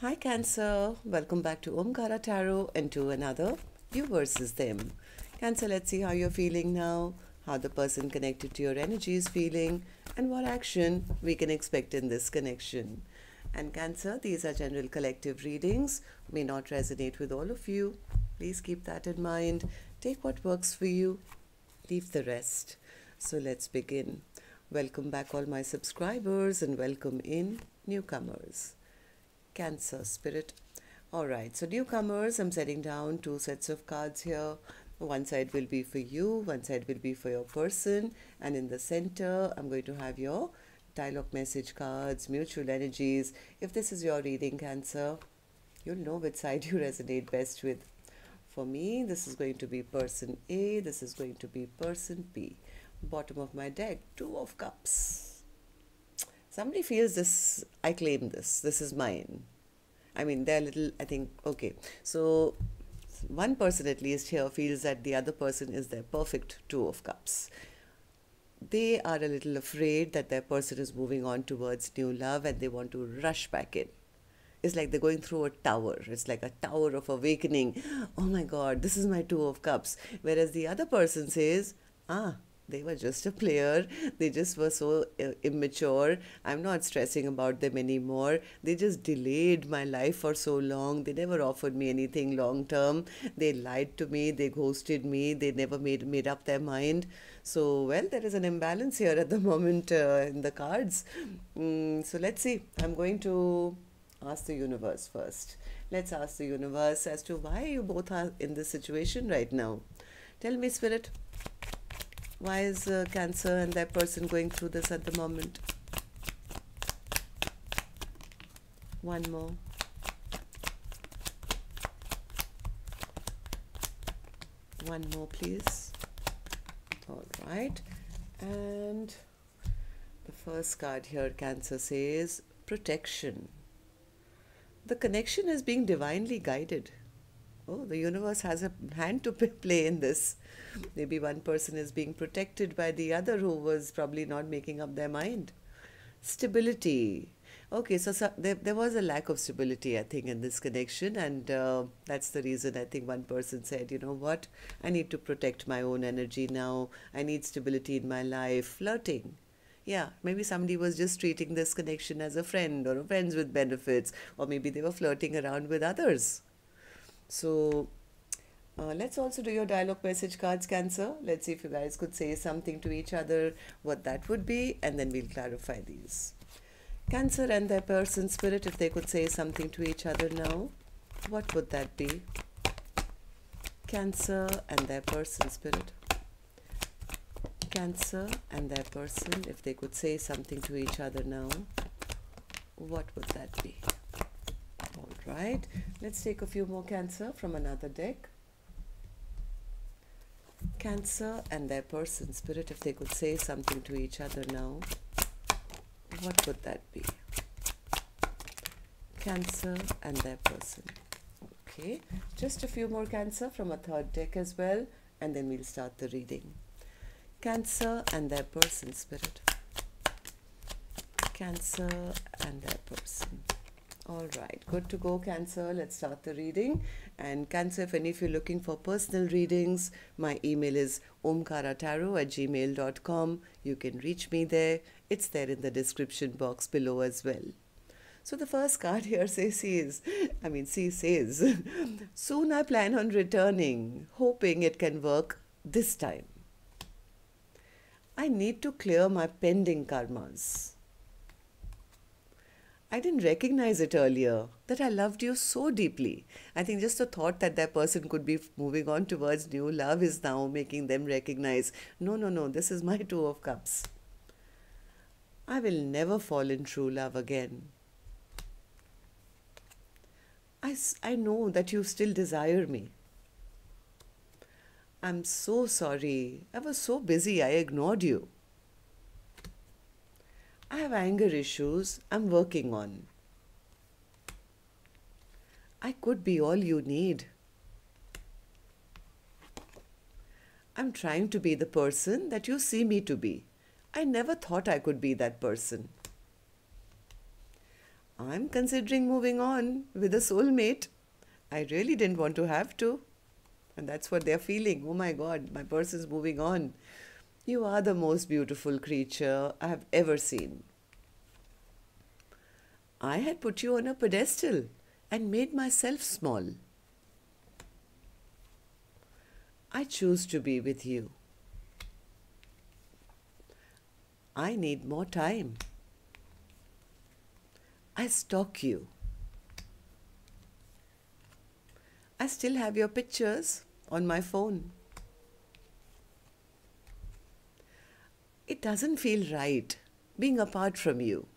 Hi Cancer, welcome back to Omkaratarot and to another You versus Them. Cancer, let's see how you're feeling now, how the person connected to your energy is feeling, and what action we can expect in this connection. And Cancer, these are general collective readings, may not resonate with all of you. Please keep that in mind. Take what works for you, leave the rest. So let's begin. Welcome back all my subscribers and welcome in newcomers. Cancer spirit. Alright, so newcomers, I'm setting down two sets of cards here. One side will be for you, one side will be for your person, and in the center I'm going to have your dialogue message cards, mutual energies. If this is your reading, Cancer, you'll know which side you resonate best with. For me, this is going to be person A, this is going to be person B. Bottom of my deck, Two of Cups. Somebody feels this, I claim this is mine. I mean, they're a little, I think, okay. So, one person at least here feels that the other person is their perfect Two of Cups. They are a little afraid that their person is moving on towards new love and they want to rush back in. It's like they're going through a tower. It's like a tower of awakening. Oh my God, this is my Two of Cups. Whereas the other person says, they were just a player. They just were so immature. I'm not stressing about them anymore. They just delayed my life for so long. They never offered me anything long term. They lied to me. They ghosted me. They never made up their mind. So, well, there is an imbalance here at the moment in the cards. So let's see. I'm going to ask the universe first. Let's ask the universe as to why you both are in this situation right now. Tell me, Spirit. Why is Cancer and that person going through this at the moment? One more. One more, please. All right. And the first card here, Cancer, says protection. The connection is being divinely guided. Oh, the universe has a hand to play in this. Maybe one person is being protected by the other who was probably not making up their mind. Stability. Okay, so there was a lack of stability, I think, in this connection, and that's the reason I think one person said, you know what, I need to protect my own energy now. I need stability in my life. Flirting. Yeah, maybe somebody was just treating this connection as a friend or a friends with benefits, or maybe they were flirting around with others. So, let's also do your dialogue message cards, Cancer. Let's see if you guys could say something to each other, what that would be, and then we'll clarify these. Cancer and their person, Spirit, if they could say something to each other now, what would that be? Cancer and their person, Spirit. Cancer and their person, if they could say something to each other now, what would that be? All right, let's take a few more, Cancer, from another deck. Cancer and their person, Spirit, if they could say something to each other now, what would that be? Cancer and their person. Okay, just a few more, Cancer, from a third deck as well, and then we'll start the reading. Cancer and their person, Spirit. Cancer and their person. All right, good to go, Cancer. Let's start the reading. And Cancer, if you're looking for personal readings, my email is omkaratarot@gmail.com. You can reach me there. It's there in the description box below as well. So the first card here says, soon I plan on returning, hoping it can work this time. I need to clear my pending karmas. I didn't recognize it earlier, that I loved you so deeply. I think just the thought that that person could be moving on towards new love is now making them recognize, no, this is my Two of Cups. I will never fall in true love again. I know that you still desire me. I'm so sorry. I was so busy, I ignored you. I have anger issues I'm working on. I could be all you need. I'm trying to be the person that you see me to be. I never thought I could be that person. I'm considering moving on with a soulmate. I really didn't want to have to. And that's what they're feeling. Oh my God, my person's moving on. You are the most beautiful creature I have ever seen. I had put you on a pedestal and made myself small. I choose to be with you. I need more time. I stalk you. I still have your pictures on my phone. It doesn't feel right being apart from you.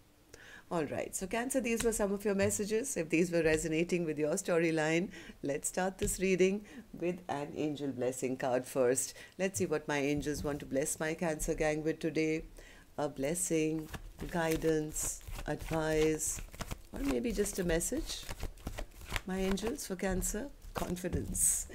All right, so Cancer, these were some of your messages. If these were resonating with your storyline, let's start this reading with an angel blessing card first. Let's see what my angels want to bless my Cancer gang with today. A blessing, guidance, advice, or maybe just a message. My angels for Cancer. Confidence.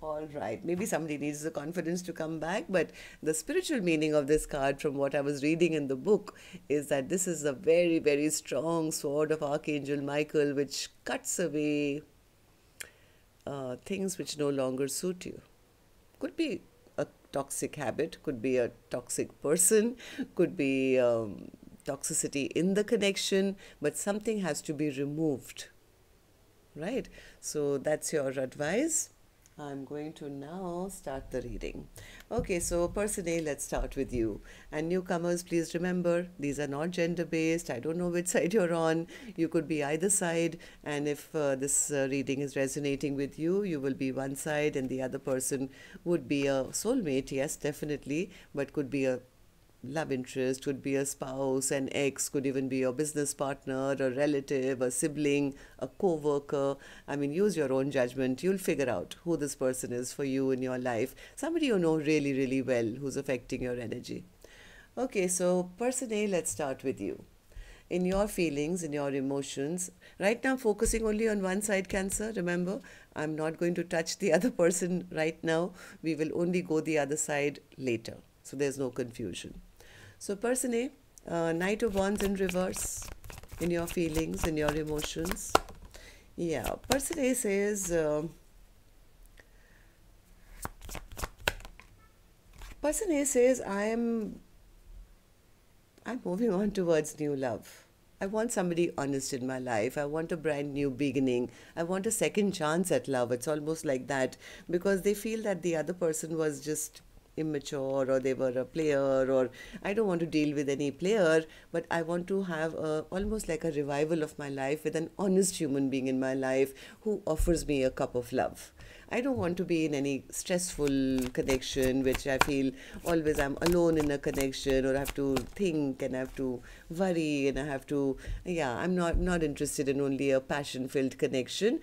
All right, maybe somebody needs the confidence to come back, but the spiritual meaning of this card from what I was reading in the book is that this is a very, very strong sword of Archangel Michael, which cuts away things which no longer suit you. Could be a toxic habit, could be a toxic person, could be toxicity in the connection, but something has to be removed. Right, so that's your advice. I'm going to now start the reading. Okay, so person A, let's start with you. And newcomers, please remember, these are not gender-based. I don't know which side you're on. You could be either side. And if this reading is resonating with you, you will be one side and the other person would be a soulmate. Yes, definitely, but could be a love interest, could be a spouse, an ex, could even be your business partner, a relative, a sibling, a co-worker. I mean, use your own judgment. You'll figure out who this person is for you in your life. Somebody you know really, really well who's affecting your energy. Okay, so person A, let's start with you. In your feelings, in your emotions, right now focusing only on one side, Cancer. Remember, I'm not going to touch the other person right now. We will only go the other side later. So there's no confusion. So person A, Knight of Wands in reverse, in your feelings, in your emotions. Yeah, person A says, I'm moving on towards new love. I want somebody honest in my life. I want a brand new beginning. I want a second chance at love. It's almost like that, because they feel that the other person was just immature, or they were a player, or I don't want to deal with any player, but I want to have almost like a revival of my life with an honest human being in my life who offers me a cup of love. I don't want to be in any stressful connection, which I feel always I'm alone in a connection, or I have to think and I have to worry and I have to, I'm not interested in only a passion-filled connection,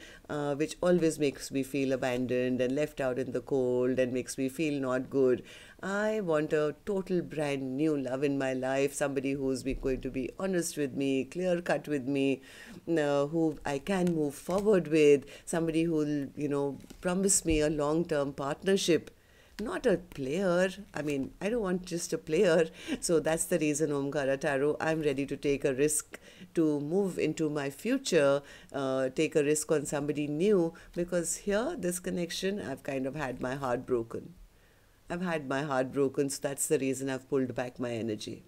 which always makes me feel abandoned and left out in the cold and makes me feel not good. I want a total brand new love in my life, somebody who's going to be honest with me, clear cut with me, who I can move forward with, somebody who'll, promise me a long-term partnership. Not a player. I mean, I don't want just a player. So that's the reason, Omkaratarot, I'm ready to take a risk to move into my future, take a risk on somebody new, because here, this connection, I've kind of had my heart broken. So that's the reason I've pulled back my energy.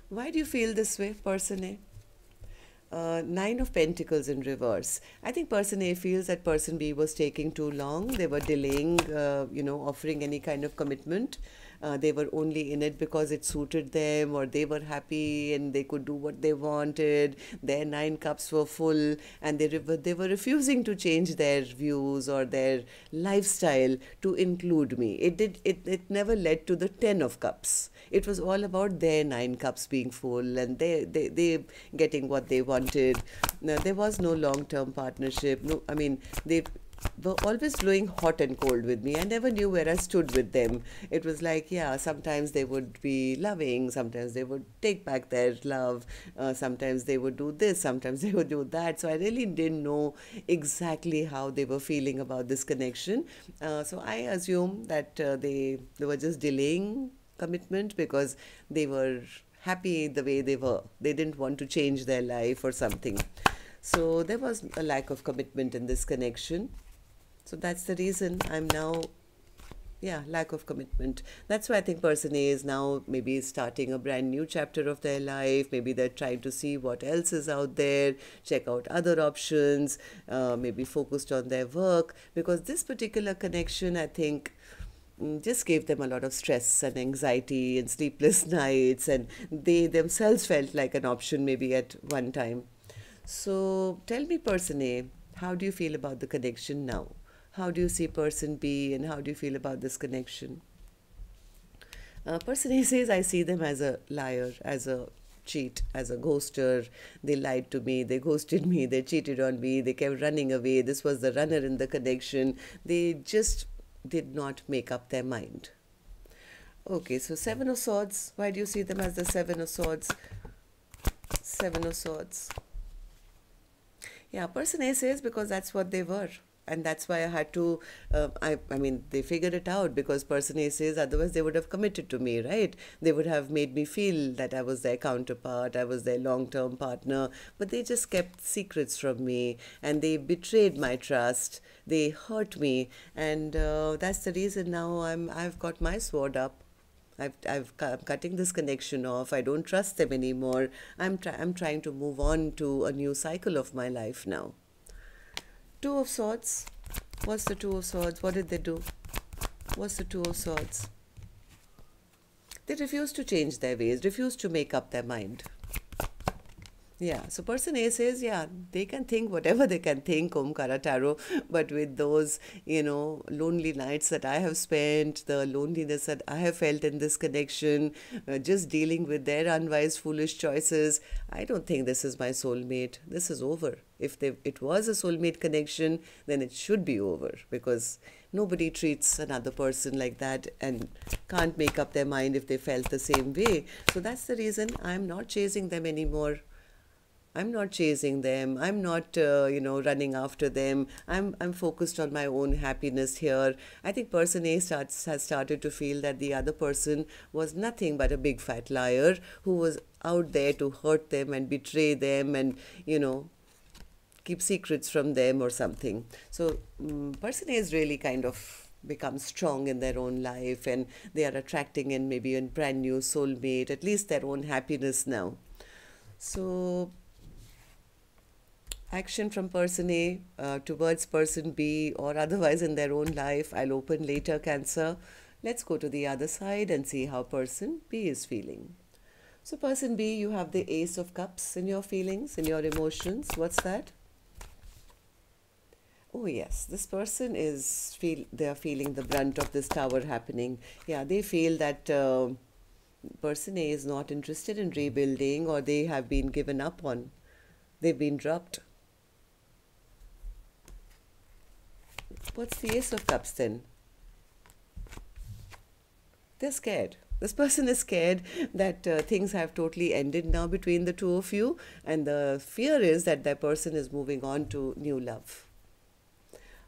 Why do you feel this way, person A? Nine of Pentacles in reverse. I think person A feels that person B was taking too long. They were delaying, offering any kind of commitment. They were only in it because it suited them, or they were happy and they could do what they wanted. Their 9 cups were full, and they were refusing to change their views or their lifestyle to include me. It never led to the 10 of cups. It was all about their 9 cups being full and they getting what they wanted. Now, there was no long-term partnership. No, I mean, they were always blowing hot and cold with me. I never knew where I stood with them. It was like, sometimes they would be loving, sometimes they would take back their love, sometimes they would do this, sometimes they would do that. So I really didn't know exactly how they were feeling about this connection. So I assume that they were just delaying commitment because they were happy the way they were. They didn't want to change their life or something. So there was a lack of commitment in this connection. So that's the reason I'm now, yeah, lack of commitment. That's why I think person A is now maybe starting a brand new chapter of their life. Maybe they're trying to see what else is out there, check out other options, maybe focused on their work, because this particular connection, I think, just gave them a lot of stress and anxiety and sleepless nights, and they themselves felt like an option maybe at one time. So tell me, person A, how do you feel about the connection now? How do you see person B, and how do you feel about this connection? Person A says, I see them as a liar, as a cheat, as a ghoster. They lied to me, they ghosted me, they cheated on me, they kept running away. This was the runner in the connection. They just did not make up their mind. Okay, so Seven of Swords. Why do you see them as the Seven of Swords? Seven of Swords. Yeah, person A says because that's what they were. And that's why I had to, I mean, they figured it out, because person A says otherwise they would have committed to me, right? They would have made me feel that I was their counterpart, I was their long-term partner, but they just kept secrets from me, and they betrayed my trust, they hurt me, and that's the reason now I've got my sword up. I'm cutting this connection off. I don't trust them anymore. I'm trying to move on to a new cycle of my life now. Two of Swords. What's the Two of Swords? What did they do? What's the Two of Swords? They refuse to change their ways, refuse to make up their mind. Yeah, so person A says, yeah, they can think whatever they can think, Omkaratarot, but with those, lonely nights that I have spent, the loneliness that I have felt in this connection, just dealing with their unwise, foolish choices, I don't think this is my soulmate. This is over. If it was a soulmate connection, then it should be over, because nobody treats another person like that and can't make up their mind if they felt the same way. So that's the reason I'm not chasing them anymore. I'm not chasing them. I'm not, running after them. I'm focused on my own happiness here. I think person A has started to feel that the other person was nothing but a big fat liar who was out there to hurt them and betray them and, keep secrets from them or something. So person A is really kind of become strong in their own life, and they are attracting in maybe a brand new soulmate, at least their own happiness now. So action from person A towards person B, or otherwise in their own life, I'll open later, Cancer. Let's go to the other side and see how person B is feeling. So person B, you have the Ace of Cups in your feelings, in your emotions. What's that? Oh yes, this person they are feeling the brunt of this tower happening. Yeah, they feel that person A is not interested in rebuilding, or they have been given up on. They've been dropped. What's the Ace of Cups then? They're scared. This person is scared that things have totally ended now between the two of you, and the fear is that that person is moving on to new love.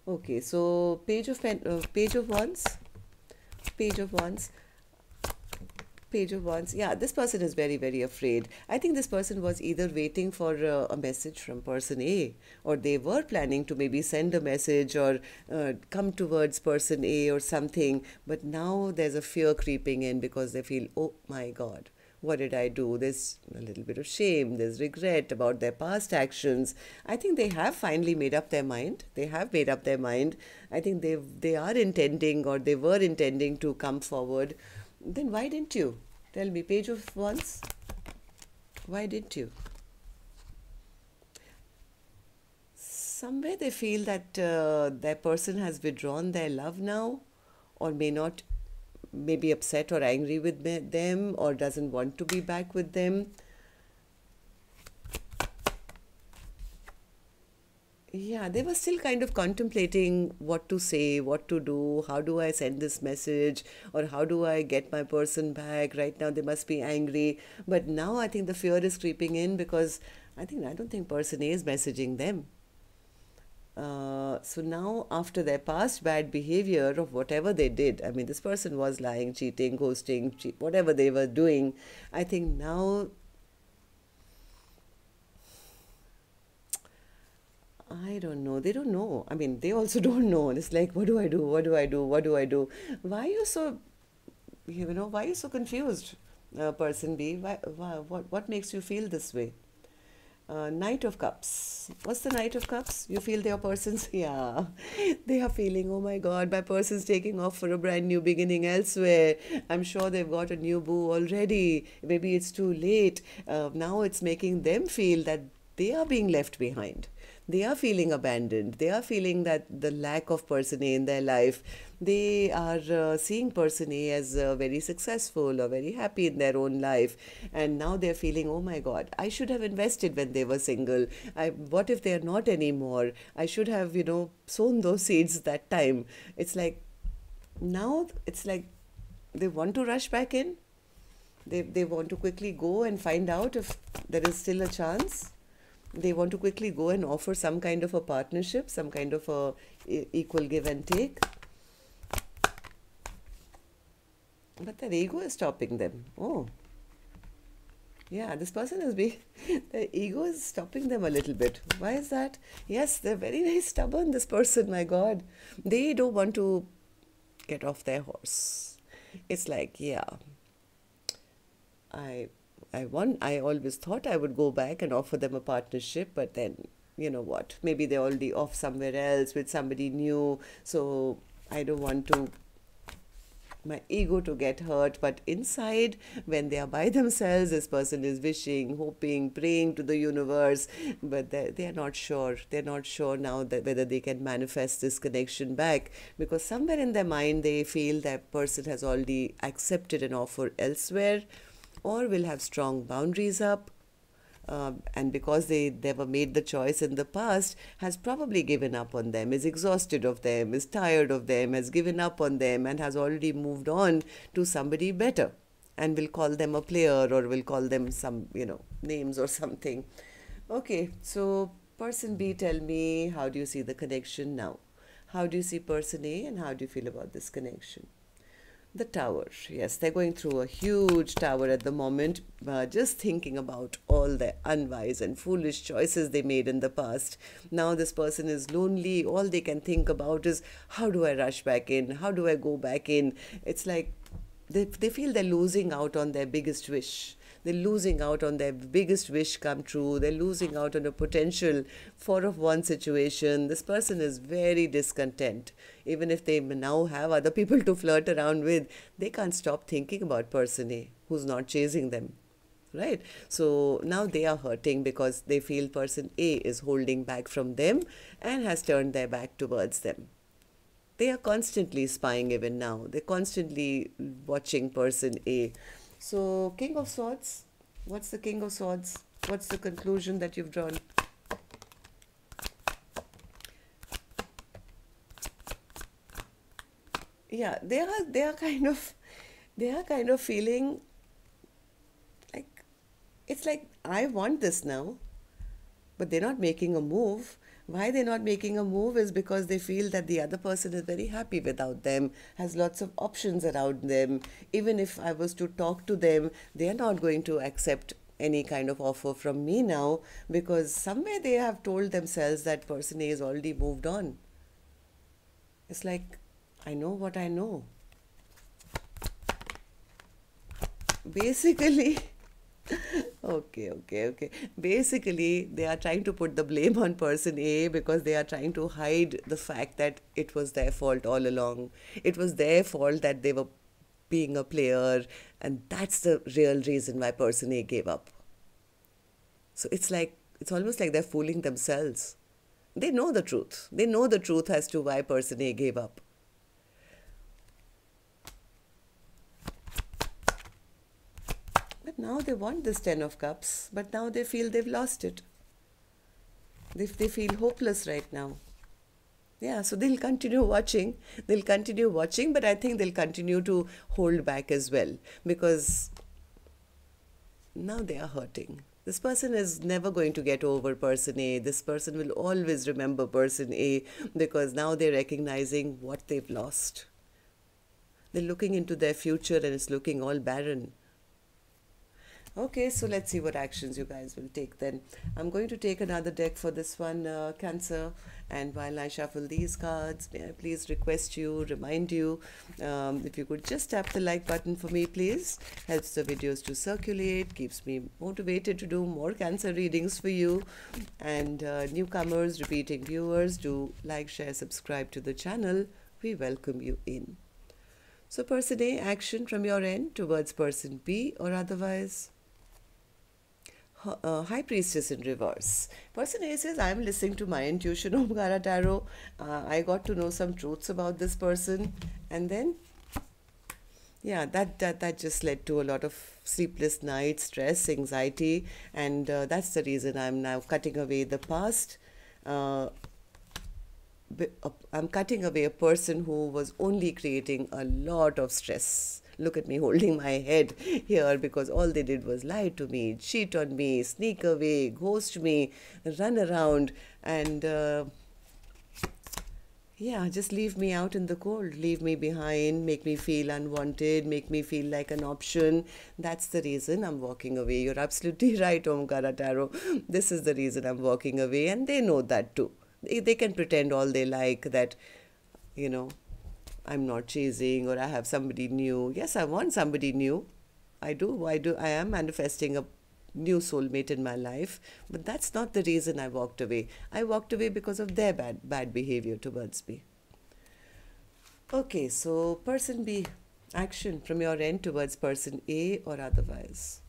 Okay, so Page of Wands, Page of Wands, Page of Wands. Yeah, this person is very, very afraid. I think this person was either waiting for a message from person A, or they were planning to maybe send a message or come towards person A or something. But now there's a fear creeping in, because they feel, oh my God, what did I do? There's a little bit of shame, there's regret about their past actions. I think they have finally made up their mind. They have made up their mind. I think they are intending, or they were intending to come forward. Then why didn't you? Tell me, Page of Wands. Why didn't you? Somewhere they feel that their person has withdrawn their love now, or may not, may be upset or angry with them, or doesn't want to be back with them. Yeah, they were still kind of contemplating what to say, what to do, how do I send this message, or how do I get my person back. Right now they must be angry, but now I think the fear is creeping in, because I don't think person A is messaging them. So now, after their past bad behavior of whatever they did, I mean, this person was lying, cheating, ghosting, whatever they were doing, I think now I don't know. They don't know. I mean, they also don't know. It's like, what do I do? What do I do? What do I do? Why are you so, why are you so confused, person B? What makes you feel this way? Knight of Cups. What's the Knight of Cups? You feel their person's, yeah, they are feeling, oh my God, my person's taking off for a brand new beginning elsewhere. I'm sure they've got a new boo already. Maybe it's too late. Now it's making them feel that they are being left behind. They are feeling abandoned. They are feeling that the lack of person A in their life. They are seeing person A as very successful or very happy in their own life. And now they're feeling, oh my God, I should have invested when they were single. What if they're not anymore? I should have, sown those seeds that time. It's like, now it's like they want to rush back in. They want to quickly go and find out if there is still a chance. They want to quickly go and offer some kind of a partnership, some kind of a equal give and take. But their ego is stopping them. Oh, yeah, this person is their ego is stopping them a little bit. Why is that? Yes, they're very, very stubborn, this person, my God. They don't want to get off their horse. It's like, yeah, I always thought I would go back and offer them a partnership, but then, you know what, maybe they're already off somewhere else with somebody new, so I don't want my ego to get hurt. But inside, when they are by themselves, this person is wishing, hoping, praying to the universe, but they are not sure. They're not sure now that whether they can manifest this connection back, because somewhere in their mind they feel that person has already accepted an offer elsewhere, or will have strong boundaries up, and because they never made the choice in the past, has probably given up on them, is exhausted of them, is tired of them, has given up on them, and has already moved on to somebody better, and will call them a player, or will call them some, names or something. Okay, so person B, tell me, how do you see the connection now? How do you see person A, and how do you feel about this connection? The Tower. Yes, they're going through a huge tower at the moment, just thinking about all the unwise and foolish choices they made in the past. Now this person is lonely. All they can think about is, how do I rush back in? How do I go back in? It's like they feel they're losing out on their biggest wish. They're losing out on their biggest wish come true. They're losing out on a potential 4 of 1 situation. This person is very discontent. Even if they now have other people to flirt around with, they can't stop thinking about person A who's not chasing them. Right? So now they are hurting because they feel person A is holding back from them and has turned their back towards them. They are constantly spying even now. They're constantly watching person A. So, King of Swords, what's the King of Swords? What's the conclusion that you've drawn? Yeah, they are kind of feeling like, it's like, I want this now, but they're not making a move. Why they're not making a move is because they feel that the other person is very happy without them, has lots of options around them. Even if I was to talk to them, they are not going to accept any kind of offer from me now, because somewhere they have told themselves that person A has already moved on. It's like, I know what I know. Basically, okay. Basically, they are trying to put the blame on person A because they are trying to hide the fact that it was their fault all along. It was their fault that they were being a player, and that's the real reason why person A gave up. So it's almost like they're fooling themselves. They know the truth. They know the truth as to why person A gave up. But now they want this 10 of Cups, but now they feel they've lost it. They feel hopeless right now. Yeah, so they'll continue watching. But I think they'll continue to hold back as well, because now they are hurting. This person is never going to get over person A. This person will always remember person A, because now they're recognizing what they've lost. They're looking into their future and it's looking all barren. Okay, so let's see what actions you guys will take then. I'm going to take another deck for this one, Cancer. And while I shuffle these cards, may I please request you, remind you, if you could just tap the like button for me, please. Helps the videos to circulate, keeps me motivated to do more Cancer readings for you. And newcomers, repeating viewers, do like, share, subscribe to the channel. We welcome you in. So person A, action from your end towards person B or otherwise. High Priestess in reverse. Person A says, I'm listening to my intuition, Omkaratarot. I got to know some truths about this person. And then, yeah, that just led to a lot of sleepless nights, stress, anxiety. And that's the reason I'm now cutting away the past. I'm cutting away a person who was only creating a lot of stress. Look at me holding my head here because all they did was lie to me, cheat on me, sneak away, ghost me, run around, and yeah, just leave me out in the cold, leave me behind, make me feel unwanted, make me feel like an option. That's the reason I'm walking away. You're absolutely right, Omkaratarot. This is the reason I'm walking away, and they know that too. They can pretend all they like that, you know, I'm not chasing or I have somebody new. Yes, I want somebody new. I do. I am manifesting a new soulmate in my life. But that's not the reason I walked away. I walked away because of their bad behavior towards me. Okay, so person B, action from your end towards person A or otherwise.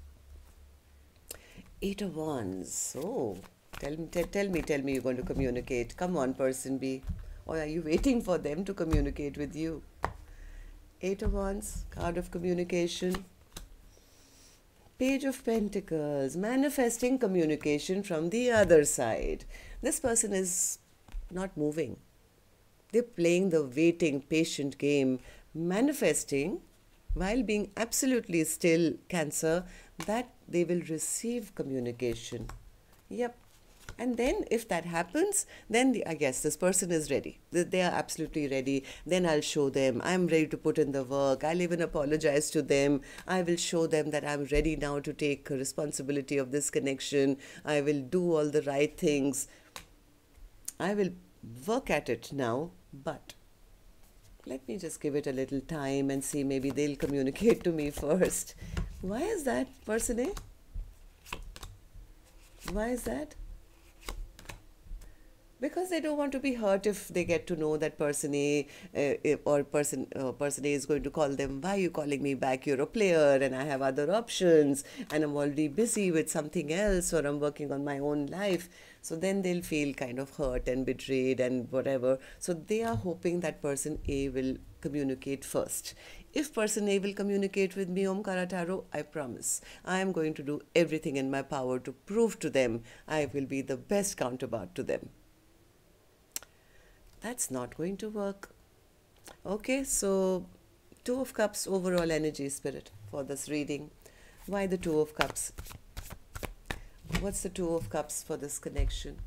8 of Wands. Oh, tell me you're going to communicate. Come on, person B. Or are you waiting for them to communicate with you? 8 of Wands, card of communication. Page of Pentacles, manifesting communication from the other side. This person is not moving. They're playing the waiting, patient game, manifesting while being absolutely still, Cancer, that they will receive communication. Yep. And then if that happens, then I guess this person is ready. They are absolutely ready. Then I'll show them I'm ready to put in the work. I'll even apologize to them. I will show them that I'm ready now to take responsibility of this connection. I will do all the right things. I will work at it now, but let me just give it a little time and see, maybe they'll communicate to me first. Why is that, person A? Why is that? Because they don't want to be hurt if they get to know that person A person A is going to call them, why are you calling me back? You're a player and I have other options and I'm already busy with something else, or I'm working on my own life. So then they'll feel kind of hurt and betrayed and whatever. So they are hoping that person A will communicate first. If person A will communicate with me, Omkaratarot, I promise I am going to do everything in my power to prove to them I will be the best counterpart to them. That's not going to work. Okay, so 2 of Cups, overall energy, spirit for this reading. Why the 2 of Cups? What's the 2 of Cups for this connection?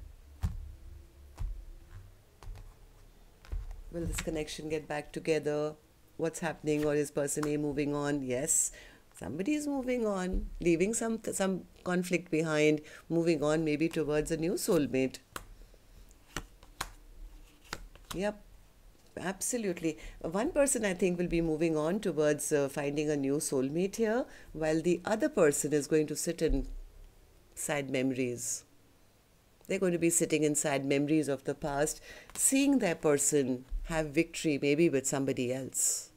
Will this connection get back together? What's happening? Or is person A moving on? Yes, somebody is moving on, leaving some conflict behind, moving on maybe towards a new soulmate. Yep, absolutely. One person, I think, will be moving on towards finding a new soulmate here, while the other person is going to sit in sad memories. They're going to be sitting in sad memories of the past, seeing their person have victory maybe with somebody else.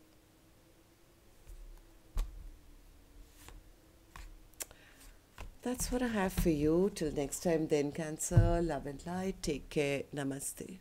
That's what I have for you. Till next time then, Cancer, love and light. Take care. Namaste.